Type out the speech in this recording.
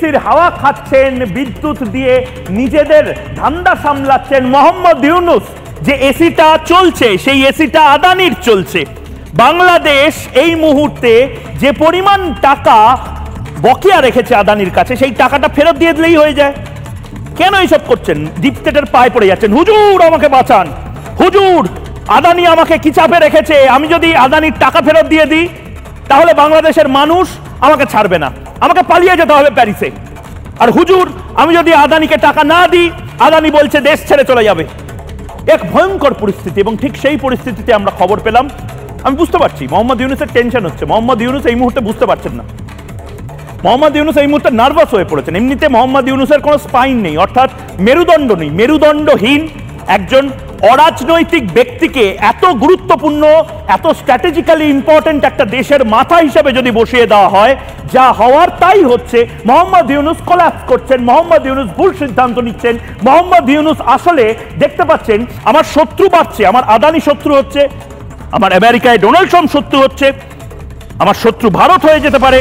এসির হাওয়া খাচ্ছেন, বিদ্যুৎ দিয়ে নিজেদের ধান্দা সামলাচ্ছেন। মোহাম্মদ ইউনূস যে এসিটা চলছে সেই এসিটা আদানির চলছে। বাংলাদেশ এই মুহূর্তে যে পরিমাণ টাকা বকেয়া রেখেছে আদানির কাছে সেই টাকাটা ফেরত দিয়ে দিলেই হয়ে যায়। কেন এইসব করছেন? ডিপ স্টেটের পায়ে পড়ে যাচ্ছেন, হুজুর আমাকে বাঁচান, হুজুর আদানি আমাকে কি চাপে রেখেছে, আমি যদি আদানির টাকা ফেরত দিয়ে দিই তাহলে বাংলাদেশের মানুষ আমাকে ছাড়বে না, আমাকে পালিয়ে যেতে হবে প্যারিসে। আর হুজুর আমি যদি আদানিকে টাকা না দিই আদানি বলছে দেশ ছেড়ে চলে যাবে। এক ভয়ঙ্কর পরিস্থিতি। এবং ঠিক সেই পরিস্থিতিতে আমরা খবর পেলাম, আমি বুঝতে পারছি মোহাম্মদ ইউনূসের টেনশন হচ্ছে। মোহাম্মদ ইউনূস এই মুহূর্তে বুঝতে পারছেন না, মোহাম্মদ ইউনূস এই মুহূর্তে নার্ভাস হয়ে পড়েছেন। এমনিতে মোহাম্মদ ইউনূসের কোনো স্পাইন নেই, অর্থাৎ মেরুদণ্ড নেই, মেরুদণ্ডহীন একজন অরাজনৈতিক ব্যক্তিকে এত গুরুত্বপূর্ণ, এত স্ট্র্যাটেজিক্যালি ইম্পর্টেন্ট একটা দেশের মাথা হিসেবে যদি বসিয়ে দেওয়া হয়, যা হওয়ার তাই হচ্ছে। মোহাম্মদ ইউনূস কোল্যাপস করছেন, মোহাম্মদ ইউনূস ভুল সিদ্ধান্ত নিচ্ছেন। মোহাম্মদ ইউনূস আসলে দেখতে পাচ্ছেন আমার শত্রু বাড়ছে, আমার আদানি শত্রু হচ্ছে, আমার আমেরিকায় ডোনাল্ড ট্রাম্প শত্রু হচ্ছে, আমার শত্রু ভারত হয়ে যেতে পারে।